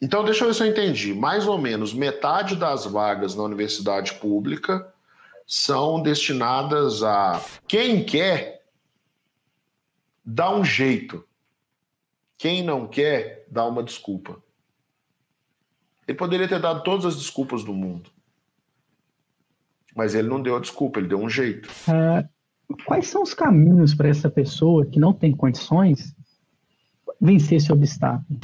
Então, deixa eu ver se eu entendi. Mais ou menos metade das vagas na universidade pública são destinadas a quem quer dar um jeito. Quem não quer, dá uma desculpa. Ele poderia ter dado todas as desculpas do mundo. Mas ele não deu a desculpa, ele deu um jeito. Quais são os caminhos para essa pessoa que não tem condições vencer esse obstáculo?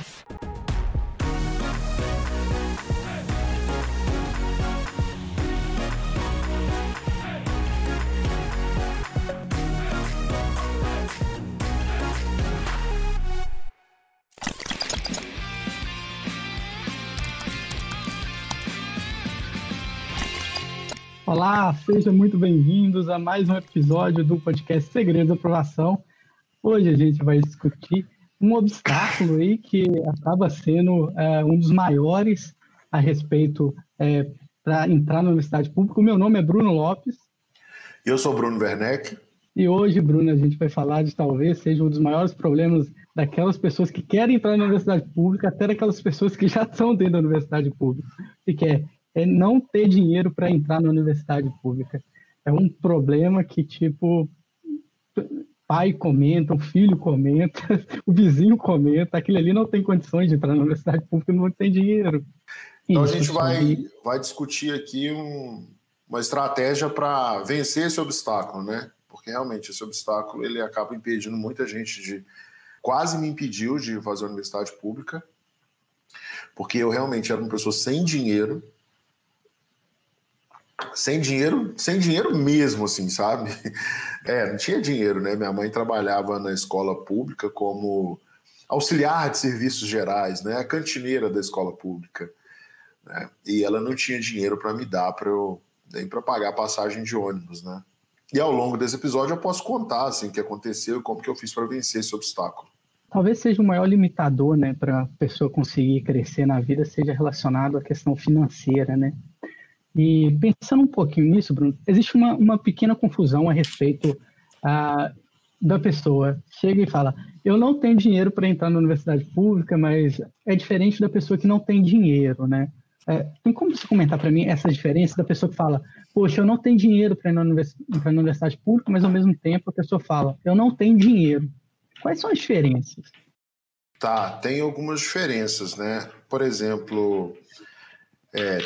Olá, sejam muito bem-vindos a mais um episódio do podcast Segredos da Aprovação. Hoje a gente vai discutir um obstáculo aí que acaba sendo um dos maiores a respeito para entrar na universidade pública. O meu nome é Bruno Lopes. Eu sou Bruno Werneck. E hoje, Bruno, a gente vai falar de talvez seja um dos maiores problemas daquelas pessoas que querem entrar na universidade pública, até daquelas pessoas que já estão dentro da universidade pública, e que é não ter dinheiro para entrar na universidade pública. É um problema que, tipo, pai comenta, o filho comenta, o vizinho comenta, aquele ali não tem condições de entrar na universidade pública, não tem dinheiro. Então a gente vai discutir aqui uma estratégia para vencer esse obstáculo, né? Porque realmente esse obstáculo ele acaba impedindo muita gente quase me impediu de fazer a universidade pública, porque eu realmente era uma pessoa sem dinheiro mesmo, assim, sabe? Não tinha dinheiro, né? Minha mãe trabalhava na escola pública como auxiliar de serviços gerais, né? A cantineira da escola pública, né? E ela não tinha dinheiro para me dar nem para pagar a passagem de ônibus, né? E ao longo desse episódio eu posso contar assim, o que aconteceu e como que eu fiz para vencer esse obstáculo. Talvez seja o maior limitador, né, para a pessoa conseguir crescer na vida, seja relacionado à questão financeira, né? E pensando um pouquinho nisso, Bruno, existe uma pequena confusão a respeito da pessoa. Chega e fala, eu não tenho dinheiro para entrar na universidade pública, mas é diferente da pessoa que não tem dinheiro, né? Tem como você comentar para mim essa diferença da pessoa que fala, poxa, eu não tenho dinheiro para entrar na universidade pública, mas ao mesmo tempo a pessoa fala, eu não tenho dinheiro. Quais são as diferenças? Tá, tem algumas diferenças, né? Por exemplo,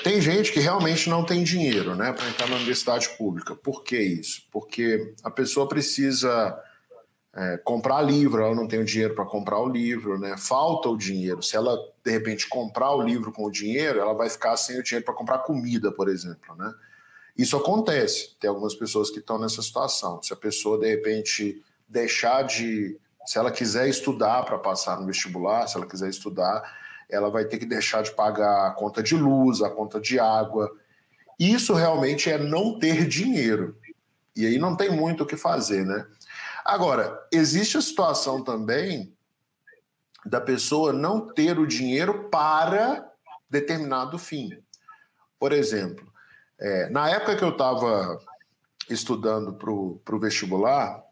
tem gente que realmente não tem dinheiro, né, para entrar na universidade pública. Por que isso? Porque a pessoa precisa comprar livro, ela não tem o dinheiro para comprar o livro, né? Falta o dinheiro. Se ela, de repente, comprar o livro com o dinheiro, ela vai ficar sem o dinheiro para comprar comida, por exemplo, né? Isso acontece. Tem algumas pessoas que estão nessa situação. Se a pessoa, de repente, se ela quiser estudar para passar no vestibular, se ela quiser estudar, ela vai ter que deixar de pagar a conta de luz, a conta de água. Isso realmente é não ter dinheiro. E aí não tem muito o que fazer, né? Agora, existe a situação também da pessoa não ter o dinheiro para determinado fim. Por exemplo, na época que eu estava estudando para o vestibular,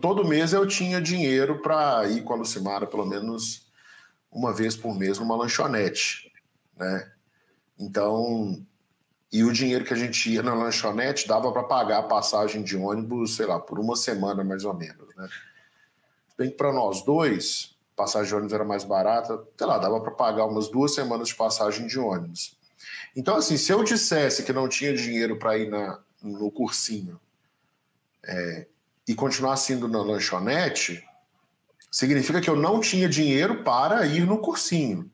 todo mês eu tinha dinheiro para ir com a Lucimara, pelo menos uma vez por mês, numa lanchonete, né? Então, e o dinheiro que a gente ia na lanchonete dava para pagar a passagem de ônibus, sei lá, por uma semana mais ou menos, né? Bem que para nós dois, passagem de ônibus era mais barata, sei lá, dava para pagar umas 2 semanas de passagem de ônibus. Então, assim, se eu dissesse que não tinha dinheiro para ir no cursinho e continuasse indo na lanchonete, significa que eu não tinha dinheiro para ir no cursinho.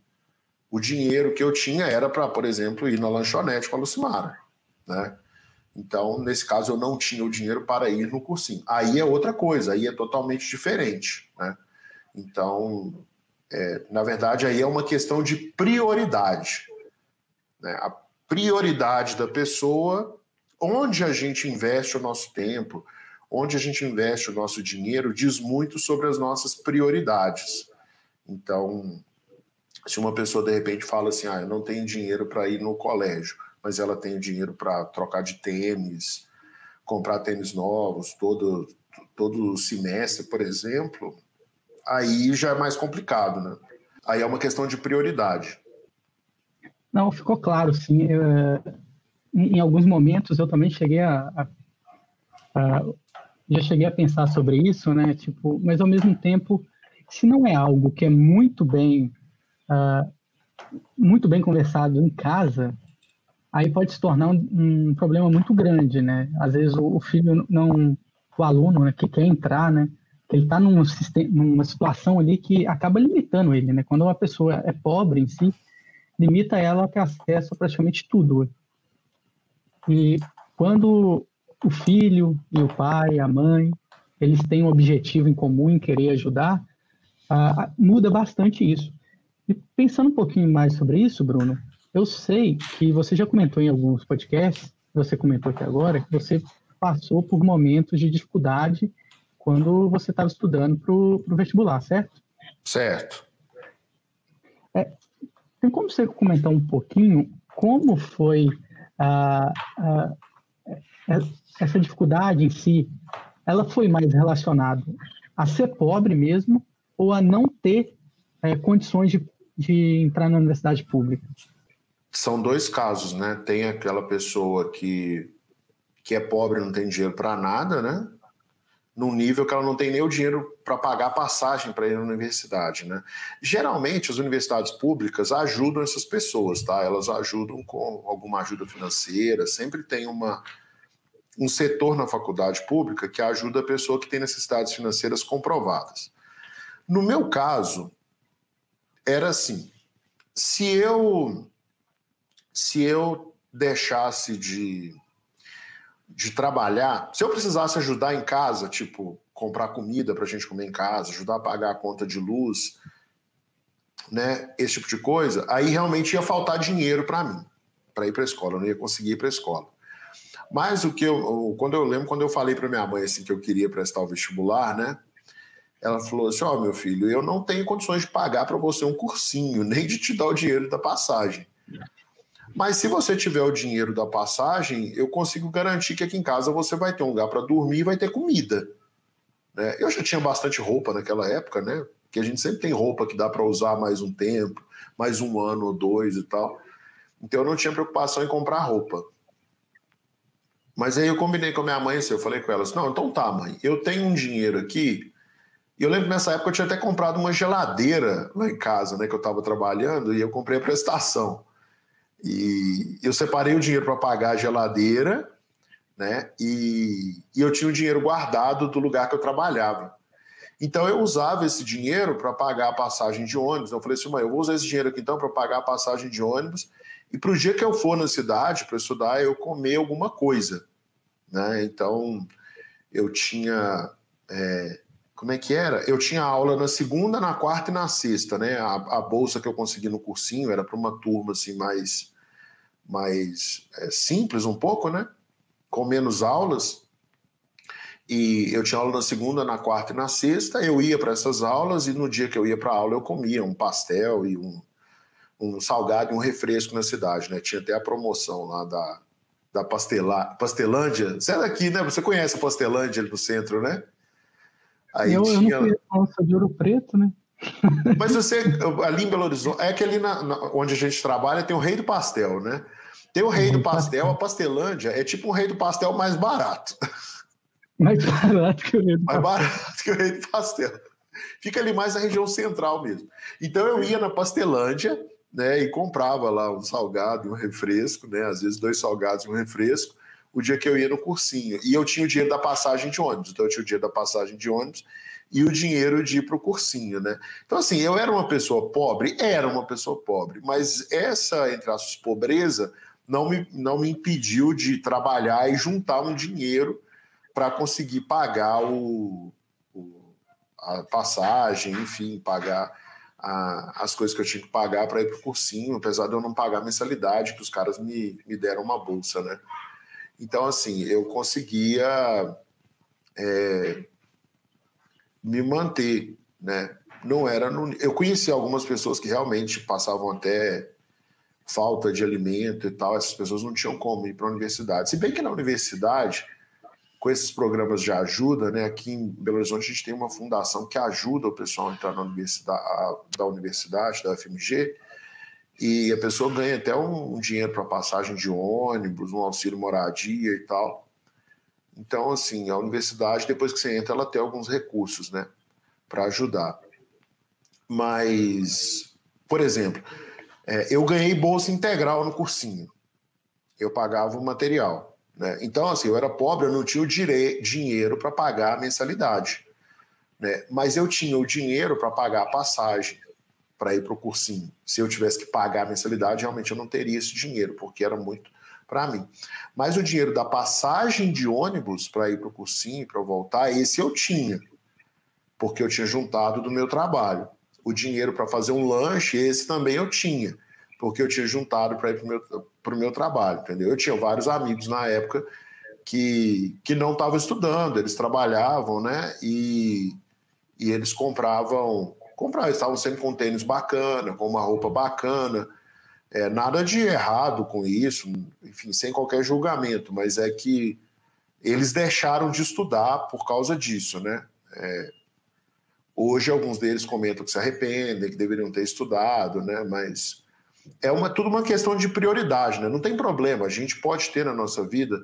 O dinheiro que eu tinha era para, por exemplo, ir na lanchonete com a Lucimara, né? Então, nesse caso, eu não tinha o dinheiro para ir no cursinho. Aí é outra coisa, aí é totalmente diferente, né? Então, na verdade, aí é uma questão de prioridade, né? A prioridade da pessoa, onde a gente investe o nosso tempo, onde a gente investe o nosso dinheiro, diz muito sobre as nossas prioridades. Então, se uma pessoa, de repente, fala assim, eu não tenho dinheiro para ir no colégio, mas ela tem dinheiro para trocar de tênis, comprar tênis novos todo semestre, por exemplo, aí já é mais complicado, né? Aí é uma questão de prioridade. Não, ficou claro, sim. Em alguns momentos eu também já cheguei a pensar sobre isso, né? Tipo, mas ao mesmo tempo, se não é algo que é muito bem conversado em casa, aí pode se tornar um problema muito grande, né? Às vezes o filho não, o aluno, né, que quer entrar, né? Ele está numa situação ali que acaba limitando ele, né? Quando uma pessoa é pobre em si, limita ela a ter acesso a praticamente tudo. E quando o filho e o pai, a mãe, eles têm um objetivo em comum em querer ajudar, muda bastante isso. E pensando um pouquinho mais sobre isso, Bruno, eu sei que você já comentou em alguns podcasts, você comentou aqui agora, que você passou por momentos de dificuldade quando você estava estudando para o vestibular, certo? Certo. Tem como você comentar um pouquinho como foi essa dificuldade em si? Ela foi mais relacionada a ser pobre mesmo ou a não ter condições de entrar na universidade pública? São dois casos, né? Tem aquela pessoa que é pobre e não tem dinheiro para nada, né? Num nível que ela não tem nem o dinheiro para pagar a passagem para ir na universidade, né? Geralmente, as universidades públicas ajudam essas pessoas, tá? Elas ajudam com alguma ajuda financeira, sempre tem um setor na faculdade pública que ajuda a pessoa que tem necessidades financeiras comprovadas. No meu caso, era assim, se eu deixasse de trabalhar, se eu precisasse ajudar em casa, tipo, comprar comida para a gente comer em casa, ajudar a pagar a conta de luz, né, esse tipo de coisa, aí realmente ia faltar dinheiro para mim, para ir para a escola, eu não ia conseguir ir para a escola. Mas quando eu falei para minha mãe assim que eu queria prestar o vestibular, né, ela falou assim: ó, meu filho, eu não tenho condições de pagar para você um cursinho, nem de te dar o dinheiro da passagem. Mas se você tiver o dinheiro da passagem, eu consigo garantir que aqui em casa você vai ter um lugar para dormir e vai ter comida. Né? Eu já tinha bastante roupa naquela época, né? Porque a gente sempre tem roupa que dá para usar mais um tempo, mais um ano ou dois e tal. Então eu não tinha preocupação em comprar roupa. Mas aí eu combinei com a minha mãe assim, eu falei com ela assim, não, então tá, mãe, eu tenho um dinheiro aqui. E eu lembro que nessa época eu tinha até comprado uma geladeira lá em casa, né? Que eu estava trabalhando e eu comprei a prestação. E eu separei o dinheiro para pagar a geladeira, né? E eu tinha o dinheiro guardado do lugar que eu trabalhava. Então eu usava esse dinheiro para pagar a passagem de ônibus. Eu falei assim, mãe, eu vou usar esse dinheiro aqui então para pagar a passagem de ônibus e para o dia que eu for na cidade para estudar eu comer alguma coisa, né? Então eu tinha como é que era? Eu tinha aula na segunda, na quarta e na sexta, né? A bolsa que eu consegui no cursinho era para uma turma assim mais simples um pouco, né? Com menos aulas. E eu tinha aula na segunda, na quarta e na sexta. Eu ia para essas aulas e no dia que eu ia para a aula eu comia um pastel e um salgado e um refresco na cidade, né? Tinha até a promoção lá da Pastelândia. Você é daqui, né? Você conhece a Pastelândia ali no centro, né? Aí Eu não tinha... conheço a nossa de Ouro Preto, né? Mas você, ali em Belo Horizonte, é que ali onde a gente trabalha tem o Rei do Pastel, né? Tem o Rei do Pastel, a Pastelândia é tipo um Rei do Pastel mais barato. Mais barato que o Rei do Mais Pastel. barato que o Rei do Pastel. Fica ali mais na região central mesmo. Então eu ia na Pastelândia, né, e comprava lá um salgado e um refresco, né? Às vezes 2 salgados e um refresco, o dia que eu ia no cursinho. E eu tinha o dinheiro da passagem de ônibus. Então eu tinha o dinheiro da passagem de ônibus e o dinheiro de ir para o cursinho, né? Então, assim, eu era uma pessoa pobre, mas essa, entre aspas, pobreza não me impediu de trabalhar e juntar um dinheiro para conseguir pagar a passagem, enfim, pagar as coisas que eu tinha que pagar para ir para o cursinho, apesar de eu não pagar a mensalidade, que os caras me deram uma bolsa, né? Então, assim, eu conseguia me manter, né? Não era eu conheci algumas pessoas que realmente passavam até falta de alimento e tal, essas pessoas não tinham como ir para a universidade. Se bem que na universidade com esses programas de ajuda, né? Aqui em Belo Horizonte a gente tem uma fundação que ajuda o pessoal a entrar na universidade, da UFMG, e a pessoa ganha até um dinheiro para passagem de ônibus, um auxílio moradia e tal. Então, assim, a universidade, depois que você entra, ela tem alguns recursos, né, para ajudar. Mas, por exemplo, eu ganhei bolsa integral no cursinho. Eu pagava o material, né? Então, assim, eu era pobre, eu não tinha o dinheiro para pagar a mensalidade, né? Mas eu tinha o dinheiro para pagar a passagem para ir para o cursinho. Se eu tivesse que pagar a mensalidade, realmente eu não teria esse dinheiro, porque era muito para mim. Mas o dinheiro da passagem de ônibus para ir para o cursinho, para voltar, esse eu tinha, porque eu tinha juntado do meu trabalho. O dinheiro para fazer um lanche, esse também eu tinha, porque eu tinha juntado para ir para o meu trabalho, entendeu? Eu tinha vários amigos na época que não estavam estudando, eles trabalhavam, né? E eles compravam, estavam sempre com tênis bacana, com uma roupa bacana, nada de errado com isso, enfim, sem qualquer julgamento, mas é que eles deixaram de estudar por causa disso, né? Hoje alguns deles comentam que se arrependem, que deveriam ter estudado, né? Mas tudo uma questão de prioridade, né? Não tem problema, a gente pode ter na nossa vida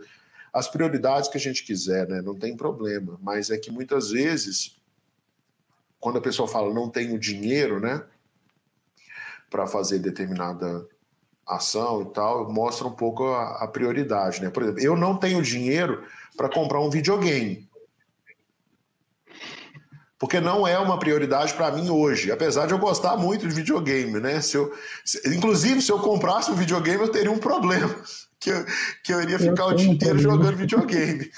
as prioridades que a gente quiser, né? Não tem problema, mas é que muitas vezes, quando a pessoa fala não tenho dinheiro, né, para fazer determinada ação e tal, mostra um pouco a prioridade, né? Por exemplo, eu não tenho dinheiro para comprar um videogame, porque não é uma prioridade para mim hoje, apesar de eu gostar muito de videogame, né? Inclusive, se eu comprasse um videogame, eu teria um problema, que eu iria ficar o dia inteiro jogando videogame.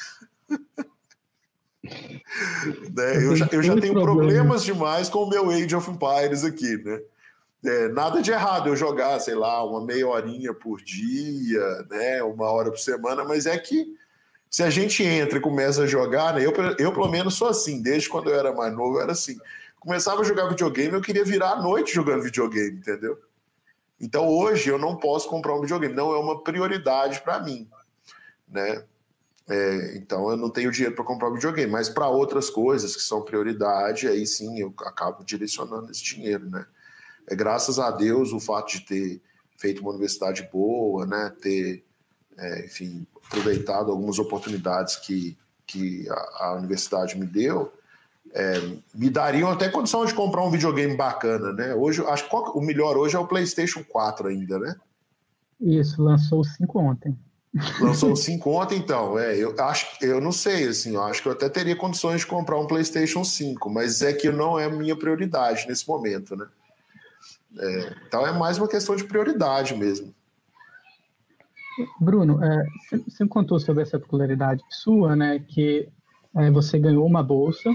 Né? Eu já tenho problemas demais com o meu Age of Empires aqui, né? Nada de errado eu jogar, sei lá, uma meia horinha por dia, né? 1 hora por semana, mas é que se a gente entra e começa a jogar, né? Eu pelo menos sou assim, desde quando eu era mais novo, eu era assim. Começava a jogar videogame, eu queria virar a noite jogando videogame, entendeu? Então hoje eu não posso comprar um videogame, não é uma prioridade para mim, né? Então eu não tenho dinheiro para comprar um videogame, mas para outras coisas que são prioridade, aí sim eu acabo direcionando esse dinheiro, né? Graças a Deus o fato de ter feito uma universidade boa, né? Ter, enfim, aproveitado algumas oportunidades que a universidade me deu, me dariam até condição de comprar um videogame bacana, né? Hoje, acho que o melhor hoje é o PlayStation 4 ainda, né? Isso, lançou o 5 ontem. Lançou o 5 ontem, então. Eu não sei, assim, eu acho que eu até teria condições de comprar um PlayStation 5, mas é que não é a minha prioridade nesse momento, né? Então é mais uma questão de prioridade mesmo. Bruno, você me contou sobre essa peculiaridade sua, né? Que você ganhou uma bolsa.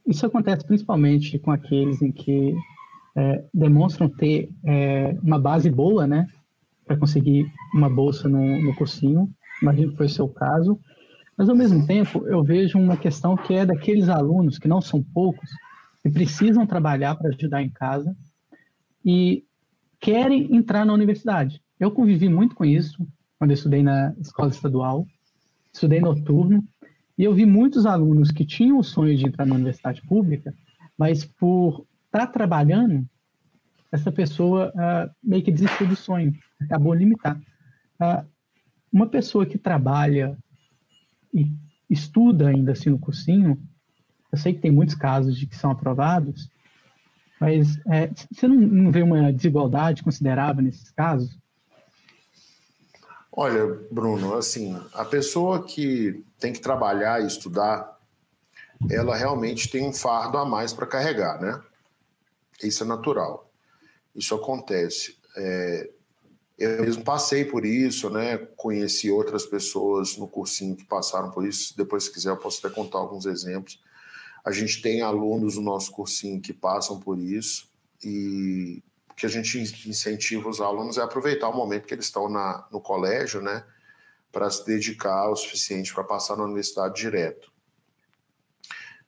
Isso acontece principalmente com aqueles em que demonstram ter uma base boa, né? Para conseguir uma bolsa no cursinho. Imagino que foi o seu caso. Mas, ao mesmo tempo, eu vejo uma questão que é daqueles alunos, que não são poucos, que precisam trabalhar para ajudar em casa e querem entrar na universidade. Eu convivi muito com isso quando eu estudei na escola estadual, estudei noturno, e eu vi muitos alunos que tinham o sonho de entrar na universidade pública, mas por estar trabalhando, essa pessoa meio que desistiu do sonho, acabou limitar. Uma pessoa que trabalha e estuda ainda assim no cursinho, eu sei que tem muitos casos de que são aprovados, mas você não vê uma desigualdade considerável nesses casos? Olha, Bruno, assim, a pessoa que tem que trabalhar e estudar, ela realmente tem um fardo a mais para carregar, né? Isso é natural. Isso acontece. Eu mesmo passei por isso, né? Conheci outras pessoas no cursinho que passaram por isso. Depois, se quiser, eu posso até contar alguns exemplos. A gente tem alunos no nosso cursinho que passam por isso e o que a gente incentiva os alunos é aproveitar o momento que eles estão no colégio, né? Para se dedicar o suficiente para passar na universidade direto.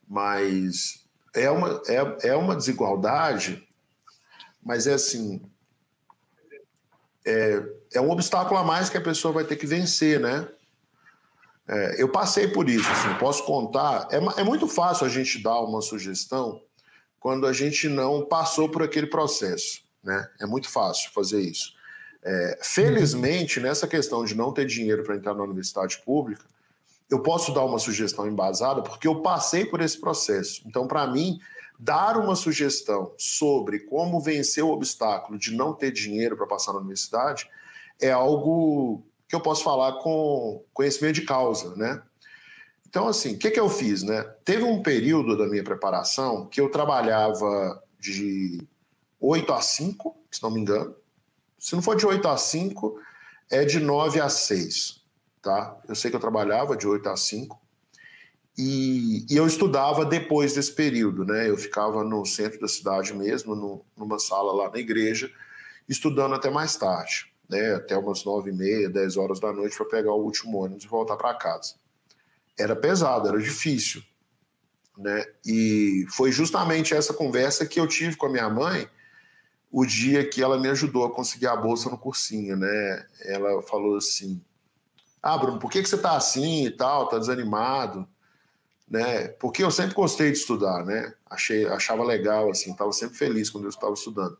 Mas é uma desigualdade, mas é assim, é um obstáculo a mais que a pessoa vai ter que vencer, né? Eu passei por isso, assim, posso contar. É muito fácil a gente dar uma sugestão quando a gente não passou por aquele processo, né? É muito fácil fazer isso. Felizmente, nessa questão de não ter dinheiro para entrar na universidade pública, eu posso dar uma sugestão embasada porque eu passei por esse processo. Então, para mim, dar uma sugestão sobre como vencer o obstáculo de não ter dinheiro para passar na universidade é algo que eu posso falar com conhecimento de causa, né? Então, assim, o que eu fiz, né? Teve um período da minha preparação que eu trabalhava de 8 a 5, se não me engano. Se não for de 8 a 5, é de 9 a 6, tá? Eu sei que eu trabalhava de 8 a 5 e eu estudava depois desse período, né? Eu ficava no centro da cidade mesmo, numa sala lá na igreja, estudando até mais tarde, né? Até umas 9h30, 10 horas da noite para pegar o último ônibus e voltar para casa. Era pesado, era difícil, né? E foi justamente essa conversa que eu tive com a minha mãe o dia que ela me ajudou a conseguir a bolsa no cursinho, né? Ela falou assim: Bruno, por que você tá assim e tal, tá desanimado, né? Porque eu sempre gostei de estudar, né? Achava legal, assim, tava sempre feliz quando eu estava estudando.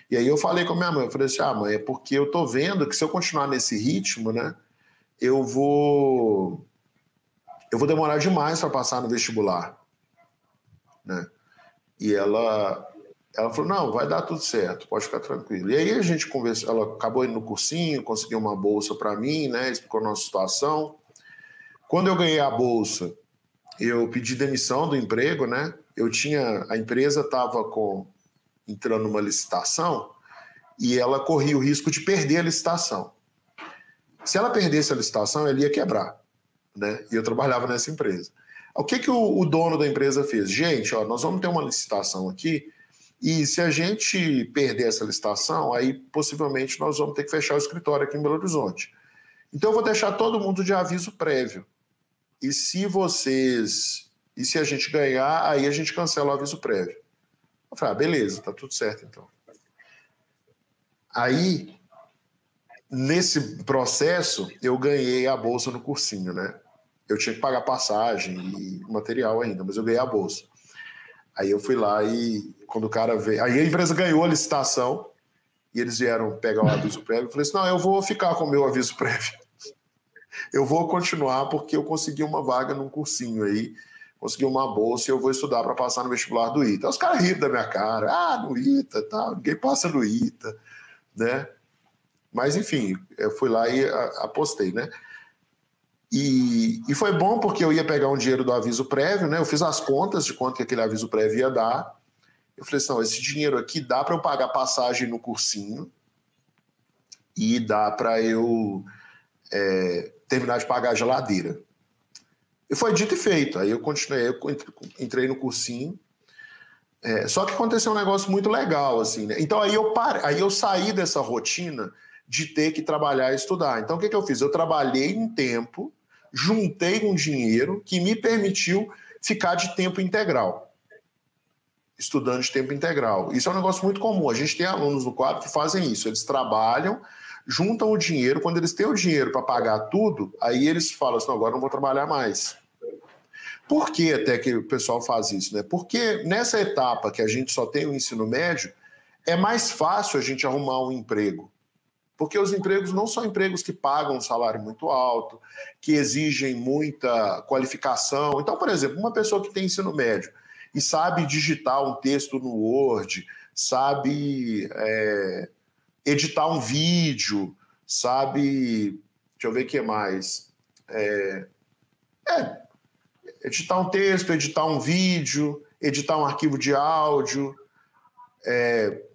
E aí eu falei com a minha mãe, eu falei assim: mãe, é porque eu tô vendo que se eu continuar nesse ritmo, né, eu vou demorar demais para passar no vestibular, né? E ela falou: não, vai dar tudo certo, pode ficar tranquilo. E aí a gente conversou, ela acabou indo no cursinho, conseguiu uma bolsa para mim, né? Explicou a nossa situação. Quando eu ganhei a bolsa, eu pedi demissão do emprego, né? A empresa estava entrando numa licitação e ela corria o risco de perder a licitação. Se ela perdesse a licitação, ela ia quebrar, né? E eu trabalhava nessa empresa. O que o dono da empresa fez? Gente, nós vamos ter uma licitação aqui e se a gente perder essa licitação, aí possivelmente nós vamos ter que fechar o escritório aqui em Belo Horizonte. Então eu vou deixar todo mundo de aviso prévio. E se a gente ganhar, aí a gente cancela o aviso prévio. Eu falei: beleza, tá tudo certo então. Aí, nesse processo, eu ganhei a bolsa no cursinho, né? Eu tinha que pagar passagem e material ainda, mas eu ganhei a bolsa. Aí eu fui lá e quando o cara veio... Aí a empresa ganhou a licitação e eles vieram pegar o aviso prévio. Eu falei assim: não, eu vou ficar com o meu aviso prévio. Eu vou continuar porque eu consegui uma vaga num cursinho aí, consegui uma bolsa e eu vou estudar para passar no vestibular do ITA. Aí os caras riram da minha cara: no ITA, tá, ninguém passa no ITA, né? Mas enfim, eu fui lá e apostei, né? E foi bom porque eu ia pegar um dinheiro do aviso prévio, né? Eu fiz as contas de quanto que aquele aviso prévio ia dar. Eu falei assim: não, esse dinheiro aqui dá para eu pagar passagem no cursinho e dá para eu terminar de pagar a geladeira. E foi dito e feito. Aí eu continuei, eu entrei no cursinho. Só que aconteceu um negócio muito legal, assim, né? Então aí eu saí dessa rotina de ter que trabalhar e estudar. Então o que eu fiz? Eu trabalhei um tempo, juntei um dinheiro que me permitiu ficar de tempo integral. Estudando de tempo integral. Isso é um negócio muito comum. A gente tem alunos no quadro que fazem isso. Eles trabalham, juntam o dinheiro. Quando eles têm o dinheiro para pagar tudo, aí eles falam assim: não, agora não vou trabalhar mais. Por que até que o pessoal faz isso, né? Porque nessa etapa que a gente só tem o ensino médio, é mais fácil a gente arrumar um emprego. Porque os empregos não são empregos que pagam um salário muito alto, que exigem muita qualificação. Então, por exemplo, uma pessoa que tem ensino médio e sabe digitar um texto no Word, sabe editar um vídeo, sabe... Deixa eu ver o que mais. Editar um texto, editar um vídeo, editar um arquivo de áudio,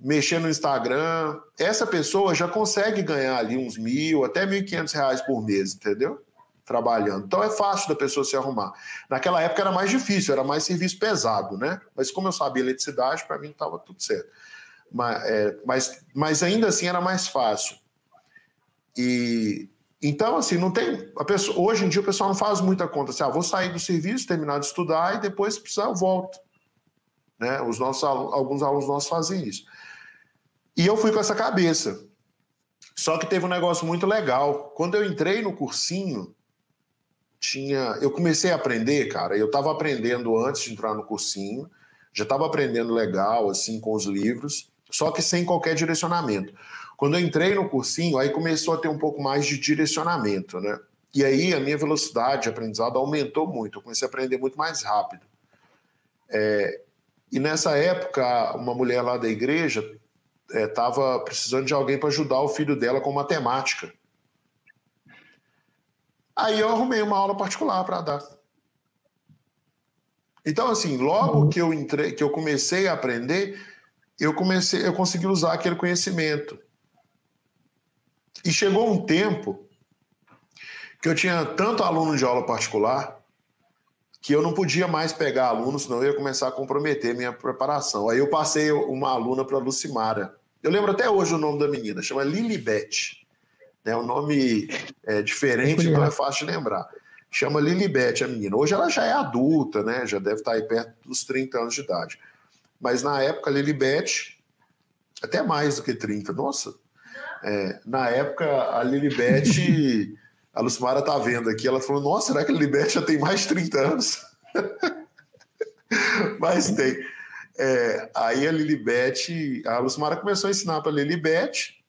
mexer no Instagram. Essa pessoa já consegue ganhar ali uns R$1.000 até R$1.500 por mês, entendeu? Trabalhando. Então é fácil da pessoa se arrumar. Naquela época era mais difícil, era mais serviço pesado, né? Mas como eu sabia eletricidade, para mim estava tudo certo. Mas ainda assim era mais fácil. Então, assim, não tem... hoje em dia o pessoal não faz muita conta. Assim, vou sair do serviço, terminar de estudar e depois, se precisar, eu volto. Né? Alguns alunos nossos fazem isso. E eu fui com essa cabeça. Só que teve um negócio muito legal. Quando eu entrei no cursinho, eu comecei a aprender, cara, eu estava aprendendo antes de entrar no cursinho, já estava aprendendo legal, assim, com os livros, só que sem qualquer direcionamento. Quando eu entrei no cursinho, aí começou a ter um pouco mais de direcionamento, né? E aí a minha velocidade de aprendizado aumentou muito, eu comecei a aprender muito mais rápido. E nessa época, uma mulher lá da igreja estava precisando de alguém para ajudar o filho dela com matemática. Aí eu arrumei uma aula particular para dar. Então, assim, logo que eu entrei, que eu comecei a aprender, eu consegui usar aquele conhecimento. E chegou um tempo que eu tinha tanto aluno de aula particular que eu não podia mais pegar aluno, senão eu ia começar a comprometer minha preparação. Aí eu passei uma aluna para a Lucimara. Eu lembro até hoje o nome da menina, chama Lilibete. É um nome diferente, então é fácil de lembrar. Chama Lilibete a menina. Hoje ela já é adulta, né? Já deve estar aí perto dos 30 anos de idade. Mas na época, a Lilibete, até mais do que 30, nossa. Na época, a Lilibete, a Lucimara está vendo aqui, ela falou, nossa, será que a Lilibete já tem mais de 30 anos? Mas tem. Aí a Lilibete, a Lucimara começou a ensinar para a Lilibete,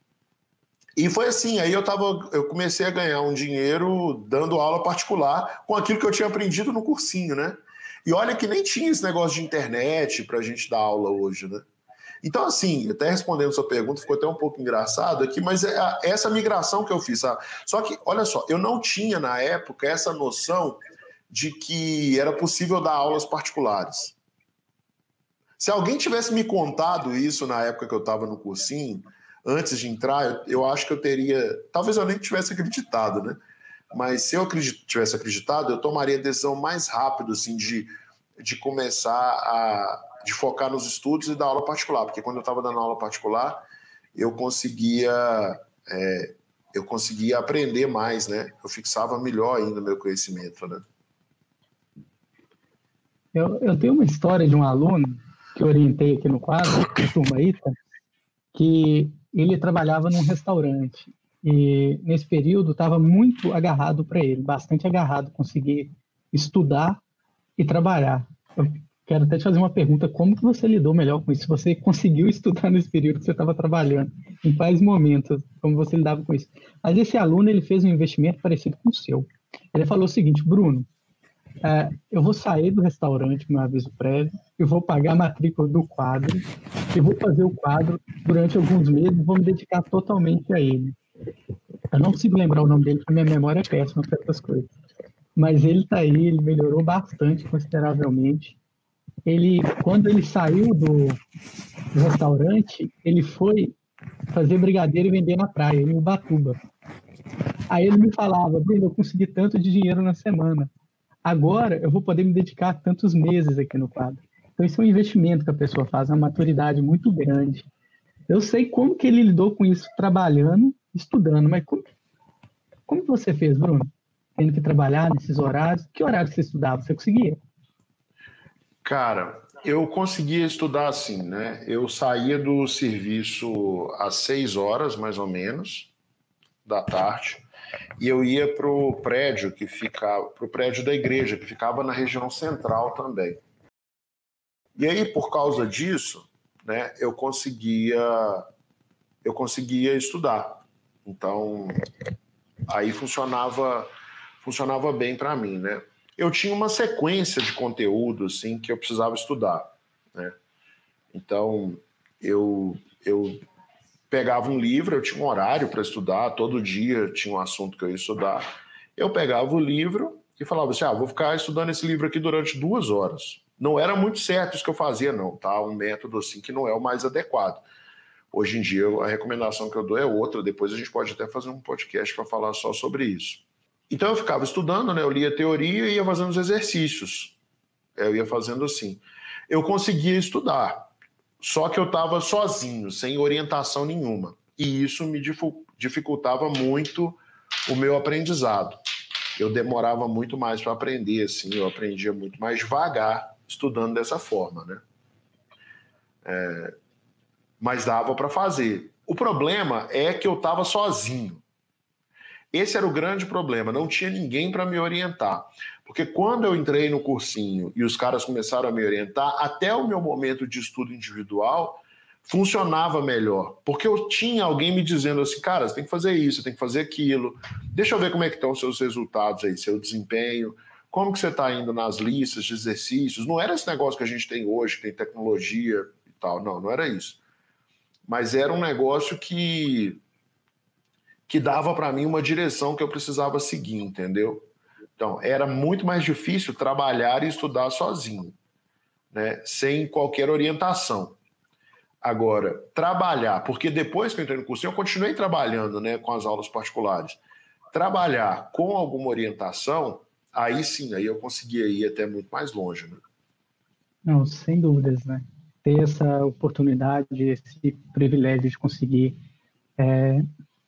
e foi assim, aí eu comecei a ganhar um dinheiro dando aula particular com aquilo que eu tinha aprendido no cursinho, né? E olha que nem tinha esse negócio de internet para a gente dar aula hoje, né? Então, assim, até respondendo a sua pergunta, ficou até um pouco engraçado aqui, mas essa migração que eu fiz, sabe? Só que, olha só, eu não tinha na época essa noção de que era possível dar aulas particulares. Se alguém tivesse me contado isso na época que eu estava no cursinho, antes de entrar, eu acho que eu teria... Talvez eu nem tivesse acreditado, né? Mas se eu tivesse acreditado, eu tomaria a decisão mais rápido, assim, de começar de focar nos estudos e dar aula particular. Porque quando eu estava dando aula particular, eu conseguia aprender mais, né? Eu fixava melhor ainda o meu conhecimento, né? Eu tenho uma história de um aluno que eu orientei aqui no quadro, na turma ITA, que ele trabalhava num restaurante e nesse período estava muito agarrado para ele, bastante agarrado, conseguir estudar e trabalhar. Eu quero até te fazer uma pergunta, como que você lidou melhor com isso? Você conseguiu estudar nesse período que você estava trabalhando? Em quais momentos? Como você lidava com isso? Mas esse aluno, ele fez um investimento parecido com o seu. Ele falou o seguinte, Bruno, eu vou sair do restaurante no aviso prévio, eu vou pagar a matrícula do quadro, eu vou fazer o quadro durante alguns meses e vou me dedicar totalmente a ele. Eu não consigo lembrar o nome dele, porque minha memória é péssima para essas coisas. Mas ele está aí, ele melhorou bastante, consideravelmente. Quando ele saiu do restaurante, ele foi fazer brigadeiro e vender na praia, em Ubatuba. Aí ele me falava, Bruno, eu consegui tanto de dinheiro na semana. Agora eu vou poder me dedicar a tantos meses aqui no quadro. Então isso é um investimento que a pessoa faz, uma maturidade muito grande. Eu sei como que ele lidou com isso trabalhando, estudando, mas como que você fez, Bruno? Tendo que trabalhar nesses horários? Que horário você estudava? Você conseguia? Cara, eu conseguia estudar assim, né? Eu saía do serviço às 6 horas, mais ou menos, da tarde, e eu ia para o prédio da igreja, que ficava na região central também. E aí, por causa disso, né, eu conseguia estudar. Então, aí funcionava bem para mim, né? Eu tinha uma sequência de conteúdo assim que eu precisava estudar, né? Então, eu pegava um livro, eu tinha um horário para estudar, todo dia tinha um assunto que eu ia estudar. Eu pegava o livro e falava assim, vou ficar estudando esse livro aqui durante 2 horas. Não era muito certo isso que eu fazia, não, tá? Um método assim que não é o mais adequado. Hoje em dia, a recomendação que eu dou é outra, depois a gente pode até fazer um podcast para falar só sobre isso. Então eu ficava estudando, né? Eu lia teoria e ia fazendo os exercícios. Eu ia fazendo assim. Eu conseguia estudar, só que eu estava sozinho, sem orientação nenhuma. E isso me dificultava muito o meu aprendizado. Eu demorava muito mais para aprender, assim, eu aprendia muito mais devagar, estudando dessa forma, né? Mas dava para fazer. O problema é que eu estava sozinho. Esse era o grande problema, não tinha ninguém para me orientar. Porque quando eu entrei no cursinho e os caras começaram a me orientar, até o meu momento de estudo individual funcionava melhor. Porque eu tinha alguém me dizendo assim, cara, você tem que fazer isso, você tem que fazer aquilo. Deixa eu ver como é que estão os seus resultados aí, seu desempenho, como que você está indo nas listas de exercícios. Não era esse negócio que a gente tem hoje, que tem tecnologia e tal. Não, não era isso. Mas era um negócio que dava para mim uma direção que eu precisava seguir, entendeu? Então, era muito mais difícil trabalhar e estudar sozinho, né? Sem qualquer orientação. Agora, trabalhar, porque depois que eu entrei no curso, eu continuei trabalhando, né, com as aulas particulares. Trabalhar com alguma orientação, aí sim, aí eu conseguia ir até muito mais longe, né? Não, sem dúvidas, né? Ter essa oportunidade, esse privilégio de conseguir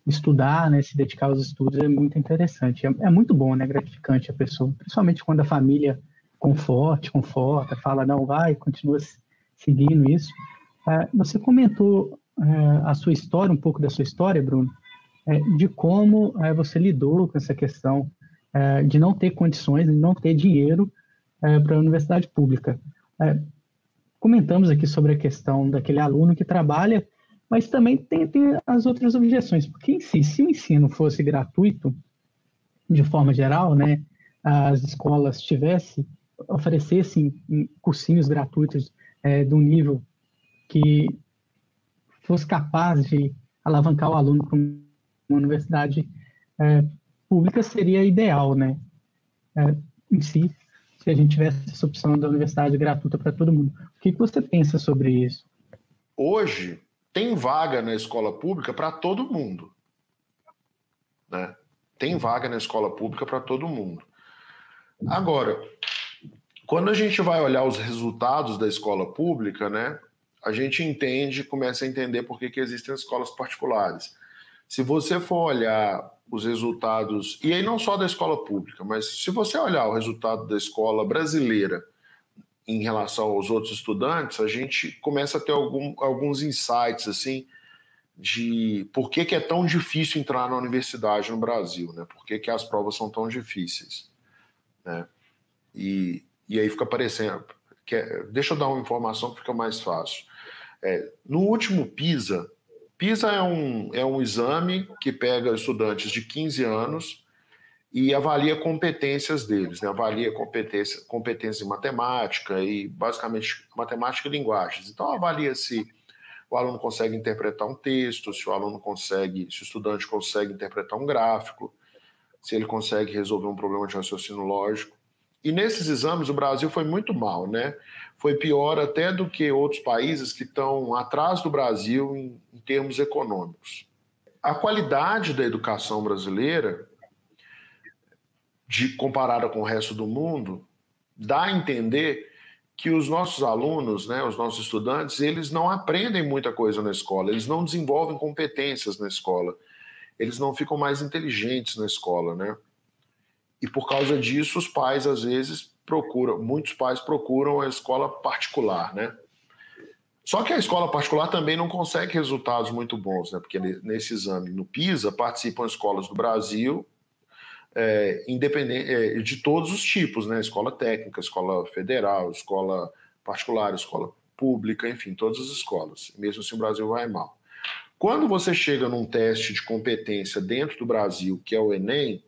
estudar, né, se dedicar aos estudos é muito interessante. É muito bom, né, gratificante a pessoa, principalmente quando a família conforta, fala, não, vai, continua seguindo isso. Você comentou a sua história, um pouco da sua história, Bruno, de como você lidou com essa questão de não ter condições, de não ter dinheiro para a universidade pública. Comentamos aqui sobre a questão daquele aluno que trabalha, mas também tem as outras objeções, porque em si, se o ensino fosse gratuito, de forma geral, né, as escolas oferecessem cursinhos gratuitos de um nível que fosse capaz de alavancar o aluno para uma universidade pública, seria ideal, né? Em si, se a gente tivesse essa opção da universidade gratuita para todo mundo. O que você pensa sobre isso? Hoje, tem vaga na escola pública para todo mundo, né? Tem vaga na escola pública para todo mundo. Agora, quando a gente vai olhar os resultados da escola pública, né, a gente começa a entender por que existem escolas particulares. Se você for olhar os resultados, e aí não só da escola pública, mas se você olhar o resultado da escola brasileira em relação aos outros estudantes, a gente começa a ter alguns insights assim de por que é tão difícil entrar na universidade no Brasil, né? Por que as provas são tão difíceis, né? E aí fica parecendo... deixa eu dar uma informação que fica mais fácil. No último PISA, PISA é um exame que pega estudantes de 15 anos e avalia competências deles, né? Avalia competências em matemática e, basicamente, matemática e linguagens. Então, avalia se o aluno consegue interpretar um texto, se o estudante consegue interpretar um gráfico, se ele consegue resolver um problema de raciocínio lógico. E nesses exames o Brasil foi muito mal, né? Foi pior até do que outros países que estão atrás do Brasil em termos econômicos. A qualidade da educação brasileira, comparada com o resto do mundo, dá a entender que os nossos alunos, né, os nossos estudantes, eles não aprendem muita coisa na escola, eles não desenvolvem competências na escola, eles não ficam mais inteligentes na escola, né? E por causa disso, os pais, às vezes, muitos pais procuram a escola particular, né? Só que a escola particular também não consegue resultados muito bons, né? Porque nesse exame, no PISA, participam escolas do Brasil, independente, de todos os tipos, né? Escola técnica, escola federal, escola particular, escola pública, enfim, todas as escolas. Mesmo assim, o Brasil vai mal. Quando você chega num teste de competência dentro do Brasil, que é o Enem,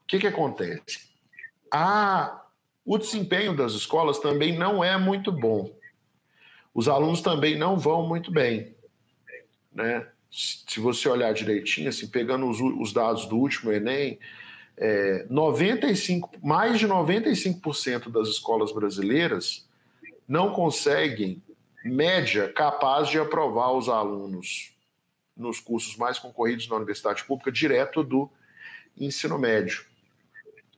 o que acontece? O desempenho das escolas também não é muito bom. Os alunos também não vão muito bem, né? Se você olhar direitinho, assim, pegando os dados do último Enem, mais de 95% das escolas brasileiras não conseguem média capaz de aprovar os alunos nos cursos mais concorridos na universidade pública direto do ensino médio.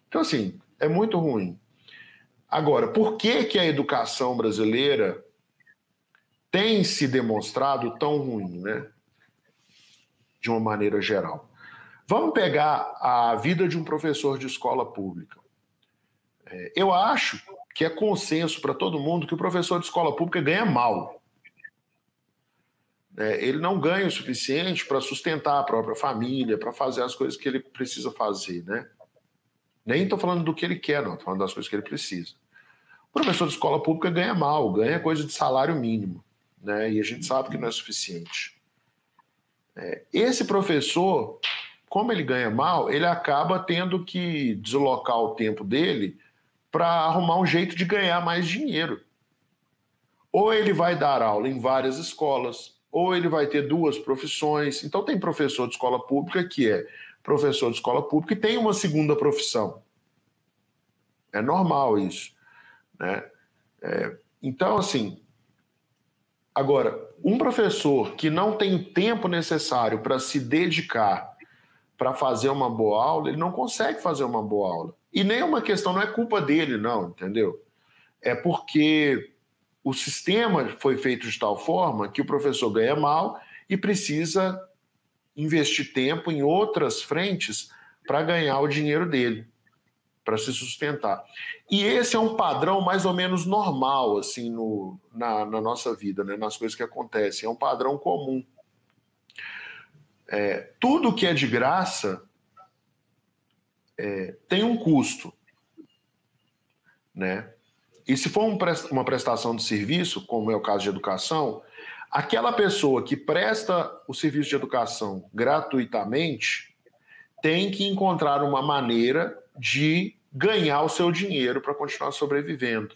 Então, assim, é muito ruim. Agora, por que a educação brasileira tem se demonstrado tão ruim, né? De uma maneira geral. Vamos pegar a vida de um professor de escola pública. Eu acho que é consenso para todo mundo que o professor de escola pública ganha mal. Ele não ganha o suficiente para sustentar a própria família, para fazer as coisas que ele precisa fazer, né? Nem estou falando do que ele quer, não, estou falando das coisas que ele precisa. O professor de escola pública ganha mal, ganha coisa de salário mínimo, né? E a gente sabe que não é suficiente. Esse professor, como ele ganha mal, ele acaba tendo que deslocar o tempo dele para arrumar um jeito de ganhar mais dinheiro. Ou ele vai dar aula em várias escolas, ou ele vai ter duas profissões. Então tem professor de escola pública que é professor de escola pública e tem uma segunda profissão. É normal isso, né? Então, assim, agora, um professor que não tem o tempo necessário para se dedicar para fazer uma boa aula, ele não consegue fazer uma boa aula. E nem uma questão, não é culpa dele, não, entendeu? É porque o sistema foi feito de tal forma que o professor ganha mal e precisa investir tempo em outras frentes para ganhar o dinheiro dele, para se sustentar. E esse é um padrão mais ou menos normal assim, na nossa vida, né? Nas coisas que acontecem. É um padrão comum. Tudo que é de graça tem um custo, né? E se for uma prestação de serviço, como é o caso de educação, aquela pessoa que presta o serviço de educação gratuitamente tem que encontrar uma maneira de ganhar o seu dinheiro para continuar sobrevivendo.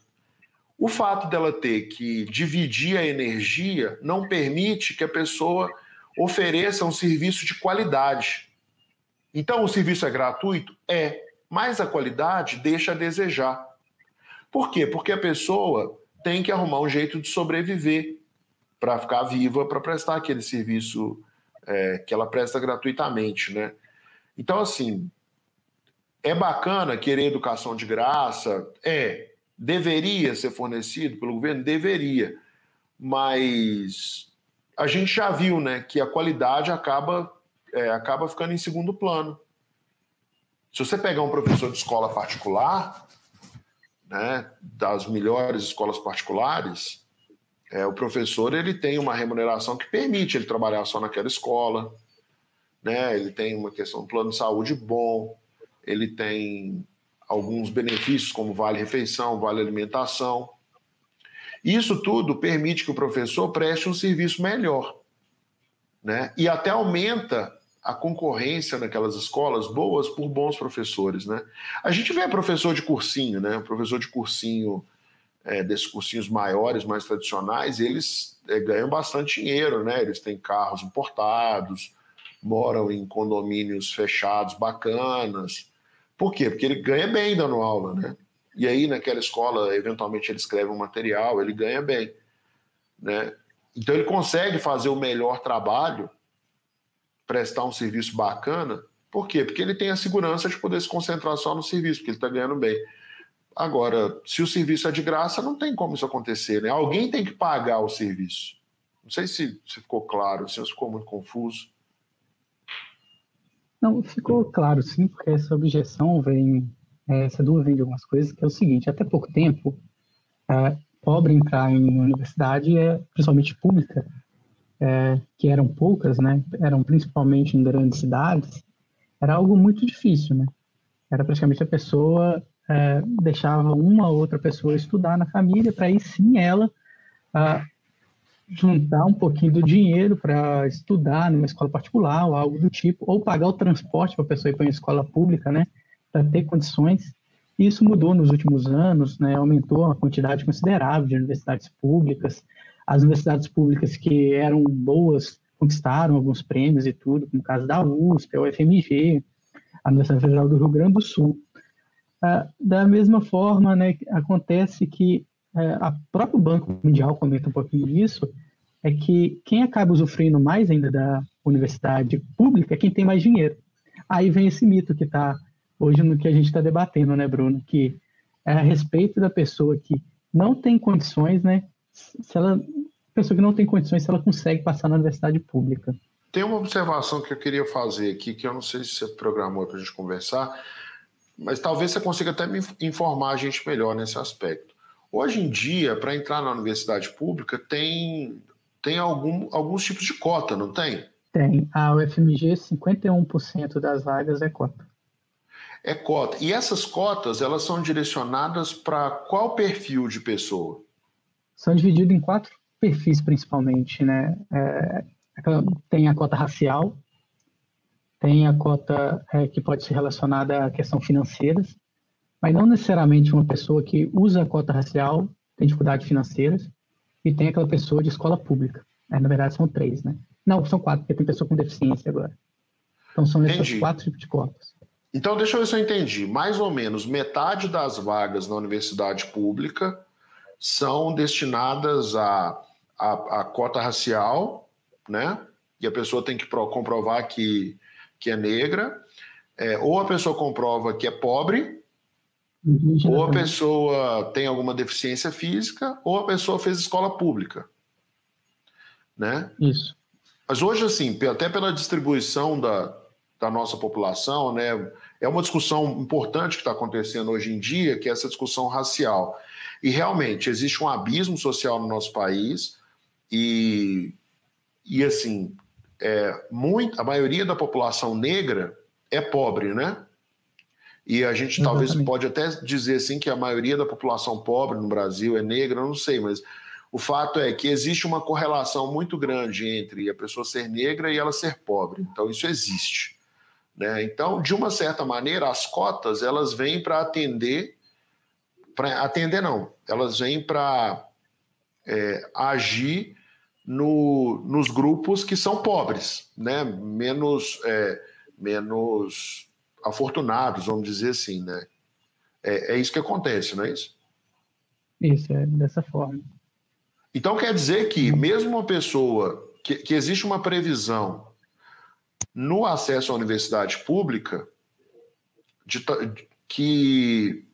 O fato dela ter que dividir a energia não permite que a pessoa ofereça um serviço de qualidade. Então, o serviço é gratuito? Mas a qualidade deixa a desejar. Por quê? Porque a pessoa tem que arrumar um jeito de sobreviver para ficar viva, para prestar aquele serviço que ela presta gratuitamente, né? Então, assim, é bacana querer educação de graça? Deveria ser fornecido pelo governo? Deveria. Mas a gente já viu, né, que a qualidade acaba ficando em segundo plano. Se você pegar um professor de escola particular, né, das melhores escolas particulares, o professor ele tem uma remuneração que permite ele trabalhar só naquela escola, né? Ele tem uma questão de plano de saúde bom, ele tem alguns benefícios como vale-refeição, vale-alimentação. Isso tudo permite que o professor preste um serviço melhor, né? E até aumenta a concorrência naquelas escolas boas por bons professores, né? A gente vê professor de cursinho, né? Professor de cursinho, desses cursinhos maiores, mais tradicionais, eles ganham bastante dinheiro, né? Eles têm carros importados, moram em condomínios fechados bacanas. Por quê? Porque ele ganha bem dando aula, né? E aí naquela escola, eventualmente ele escreve um material, ele ganha bem, né? Então ele consegue fazer o melhor trabalho, prestar um serviço bacana. Por quê? Porque ele tem a segurança de poder se concentrar só no serviço, porque ele está ganhando bem. Agora, se o serviço é de graça, não tem como isso acontecer, né? Alguém tem que pagar o serviço. Não sei se ficou claro, se ficou muito confuso. Não, ficou claro, sim, porque essa objeção essa dúvida vem de algumas coisas, que é o seguinte: até pouco tempo, pobre entrar em universidade, principalmente pública, que eram poucas, né? Eram principalmente em grandes cidades, era algo muito difícil, né? Era praticamente a pessoa deixava uma ou outra pessoa estudar na família, para aí sim ela juntar um pouquinho do dinheiro para estudar numa escola particular ou algo do tipo, ou pagar o transporte para a pessoa ir para uma escola pública, né, para ter condições. Isso mudou nos últimos anos, né, aumentou a quantidade considerável de universidades públicas. As universidades públicas que eram boas conquistaram alguns prêmios e tudo, como o caso da USP, a UFMG, a Universidade Federal do Rio Grande do Sul. Da mesma forma, né, acontece que a próprio Banco Mundial comenta um pouquinho disso, é que quem acaba usufruindo mais ainda da universidade pública é quem tem mais dinheiro. Aí vem esse mito que está hoje no que a gente está debatendo, né, Bruno? Que é a respeito da pessoa que não tem condições, né? Pessoa que não tem condições, se ela consegue passar na universidade pública. Tem uma observação que eu queria fazer aqui, que eu não sei se você programou para a gente conversar, mas talvez você consiga até me informar a gente melhor nesse aspecto. Hoje em dia, para entrar na universidade pública, tem tem alguns tipos de cota, não tem? Tem. A UFMG, 51% das vagas é cota. É cota. E essas cotas, elas são direcionadas para qual perfil de pessoa? São divididos em 4 perfis, principalmente, né? Tem a cota racial, tem a cota que pode ser relacionada à questão financeiras, mas não necessariamente uma pessoa que usa a cota racial tem dificuldades financeiras, e tem aquela pessoa de escola pública. Na verdade, são 3, né? Não, são 4, porque tem pessoa com deficiência agora. Então, são essas 4 tipos de cotas. Então, deixa eu ver se eu entendi. Mais ou menos metade das vagas na universidade pública são destinadas à cota racial, né? E a pessoa tem que comprovar que é negra, ou a pessoa comprova que é pobre, ou a pessoa tem alguma deficiência física, ou a pessoa fez escola pública, né? Isso. Mas hoje, assim, até pela distribuição da nossa população, né, é uma discussão importante que está acontecendo hoje em dia, que é essa discussão racial. E realmente existe um abismo social no nosso país e assim, a maioria da população negra é pobre, né? E a gente talvez pode até dizer assim que a maioria da população pobre no Brasil é negra, eu não sei, mas o fato é que existe uma correlação muito grande entre a pessoa ser negra e ela ser pobre. Então isso existe, né? Então, de uma certa maneira, as cotas elas vêm para atender não, elas vêm para agir nos grupos que são pobres, né? Menos afortunados, vamos dizer assim, né? É isso que acontece, não é isso? Isso, é dessa forma. Então quer dizer que mesmo uma pessoa que existe uma previsão no acesso à universidade pública que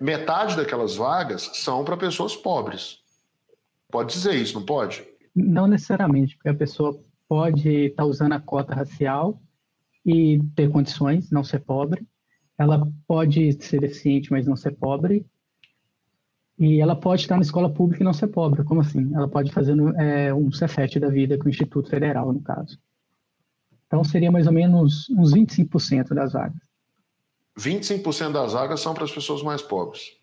metade daquelas vagas são para pessoas pobres. Pode dizer isso, não pode? Não necessariamente, porque a pessoa pode estar usando a cota racial e ter condições, não ser pobre. Ela pode ser deficiente, mas não ser pobre. E ela pode estar na escola pública e não ser pobre. Como assim? Ela pode fazer um Cefet da vida com o Instituto Federal, no caso. Então, seria mais ou menos uns 25% das vagas. 25% das vagas são para as pessoas mais pobres.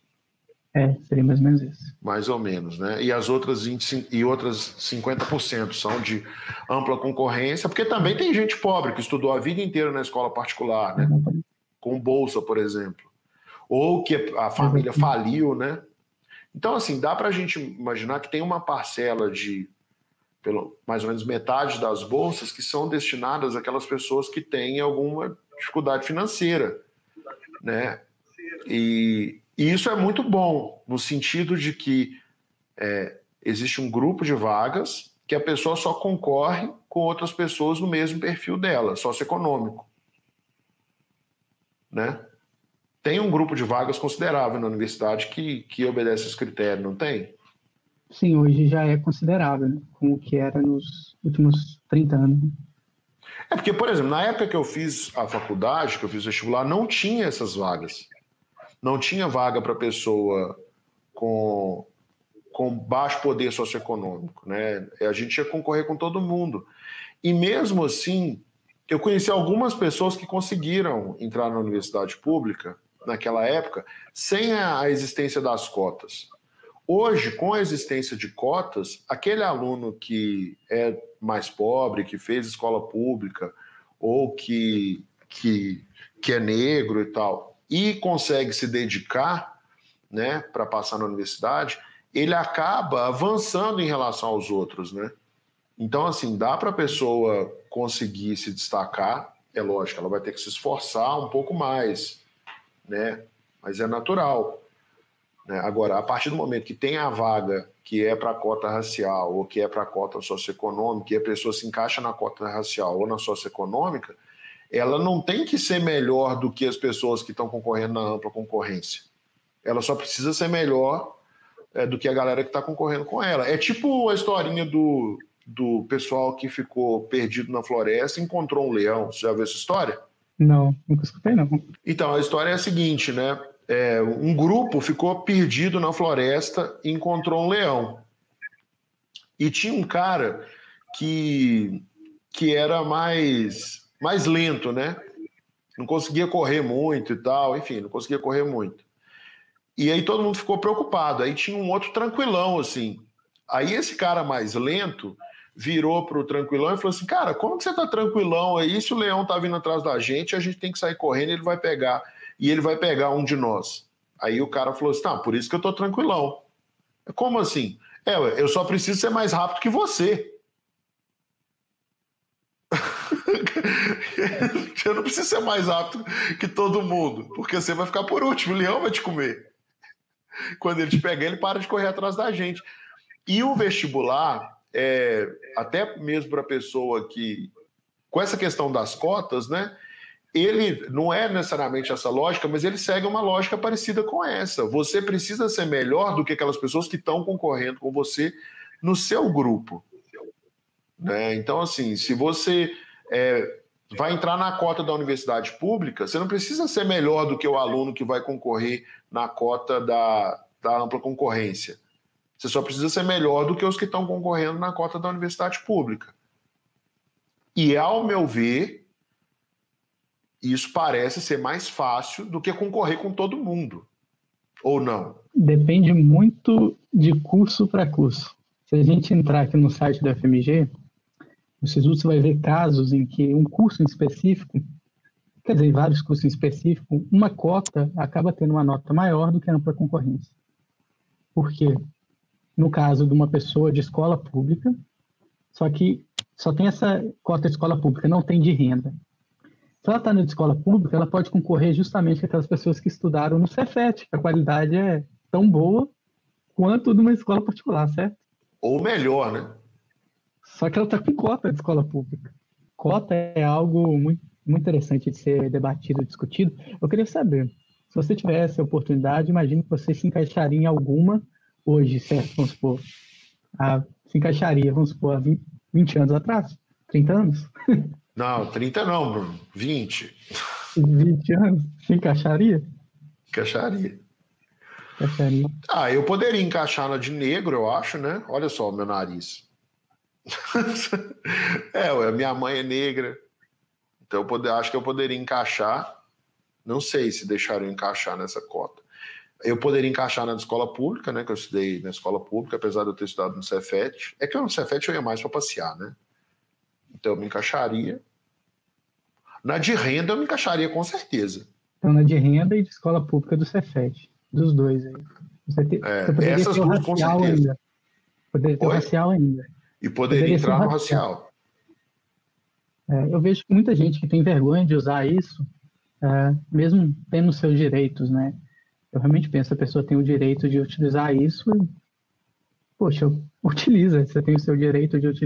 Seria mais ou menos isso. Mais ou menos, né? E as outras 50% são de ampla concorrência, porque também tem gente pobre que estudou a vida inteira na escola particular, né? Com bolsa, por exemplo. Ou que a família faliu, né? Então, assim, dá para a gente imaginar que tem uma parcela de mais ou menos metade das bolsas que são destinadas àquelas pessoas que têm alguma dificuldade financeira, né? E isso é muito bom, no sentido de que existe um grupo de vagas que a pessoa só concorre com outras pessoas no mesmo perfil dela, socioeconômico, né? Tem um grupo de vagas considerável na universidade que obedece esse critério, não tem? Sim, hoje já é considerável, né? Como que era nos últimos 30 anos. Porque, por exemplo, na época que eu fiz a faculdade, que eu fiz o vestibular, não tinha essas vagas. Não tinha vaga para pessoa com baixo poder socioeconômico, né? A gente ia concorrer com todo mundo. E mesmo assim, eu conheci algumas pessoas que conseguiram entrar na universidade pública naquela época sem a existência das cotas. Hoje, com a existência de cotas, aquele aluno que é mais pobre, que fez escola pública ou que é negro e tal, e consegue se dedicar, né, para passar na universidade, ele acaba avançando em relação aos outros, né? Então, assim, dá para a pessoa conseguir se destacar, é lógico, ela vai ter que se esforçar um pouco mais, né? Mas é natural. Né? Agora, a partir do momento que tem a vaga que é para a cota racial ou que é para a cota socioeconômica e a pessoa se encaixa na cota racial ou na socioeconômica, ela não tem que ser melhor do que as pessoas que estão concorrendo na ampla concorrência. Ela só precisa ser melhor do que a galera que está concorrendo com ela. É tipo a historinha do pessoal que ficou perdido na floresta e encontrou um leão. Você já viu essa história? Não, nunca escutei, não. Então, a história é a seguinte, né? Um grupo ficou perdido na floresta e encontrou um leão. E tinha um cara que era mais lento, né? Não conseguia correr muito e tal, enfim, não conseguia correr muito. E aí todo mundo ficou preocupado. Aí tinha um outro tranquilão, assim. Aí esse cara mais lento virou pro tranquilão e falou assim, cara, como que você tá tranquilão aí? Se o leão tá vindo atrás da gente, a gente tem que sair correndo, ele vai pegar. E ele vai pegar um de nós. Aí o cara falou assim, tá, por isso que eu tô tranquilão. Como assim? Eu só preciso ser mais rápido que você. Eu não preciso ser mais rápido que todo mundo, porque você vai ficar por último, o leão vai te comer. Quando ele te pegar, ele para de correr atrás da gente. E o vestibular, até mesmo para a pessoa que, com essa questão das cotas, né, ele não é necessariamente essa lógica, mas ele segue uma lógica parecida com essa. Você precisa ser melhor do que aquelas pessoas que estão concorrendo com você no seu grupo. Né? Então, assim, se você vai entrar na cota da universidade pública, você não precisa ser melhor do que o aluno que vai concorrer na cota da ampla concorrência. Você só precisa ser melhor do que os que estão concorrendo na cota da universidade pública. E, ao meu ver, isso parece ser mais fácil do que concorrer com todo mundo. Ou não? Depende muito de curso para curso. Se a gente entrar aqui no site do FMG, no SISU você vai ver casos em que um curso em específico, quer dizer, vários cursos em específico, uma cota acaba tendo uma nota maior do que a ampla concorrência. Por quê? No caso de uma pessoa de escola pública, só que só tem essa cota de escola pública, não tem de renda. Se ela está na escola pública, ela pode concorrer justamente com aquelas pessoas que estudaram no Cefet, que a qualidade é tão boa quanto de uma escola particular, certo? Ou melhor, né? Só que ela está com cota de escola pública. Cota é algo muito, muito interessante de ser debatido, discutido. Eu queria saber, se você tivesse a oportunidade, imagino que você se encaixaria em alguma hoje, certo? Vamos supor, se encaixaria, vamos supor, há 20 anos atrás? 30 anos? Não, 30 não, Bruno. 20. 20 anos? Se encaixaria? Encaixaria. Encaixaria. Eu poderia encaixar na de negro, eu acho, né? Olha só o meu nariz. Minha mãe é negra. Então acho que eu poderia encaixar. Não sei se deixaram eu encaixar nessa cota. Eu poderia encaixar na escola pública, né? Que eu estudei na escola pública, apesar de eu ter estudado no Cefet. É que no Cefet eu ia mais para passear, né? Então eu me encaixaria. Na de renda eu me encaixaria com certeza. Então na de renda e de escola pública do Cefet. Dos dois aí. Você poderia essas ter o duas com racial certeza. ainda. Poderia ter o racial ainda. E poderia entrar no racial. Eu vejo muita gente que tem vergonha de usar isso, mesmo tendo seus direitos, né? Eu realmente penso que a pessoa tem o direito de utilizar isso. Poxa, utiliza. Você tem o seu direito de utilizar.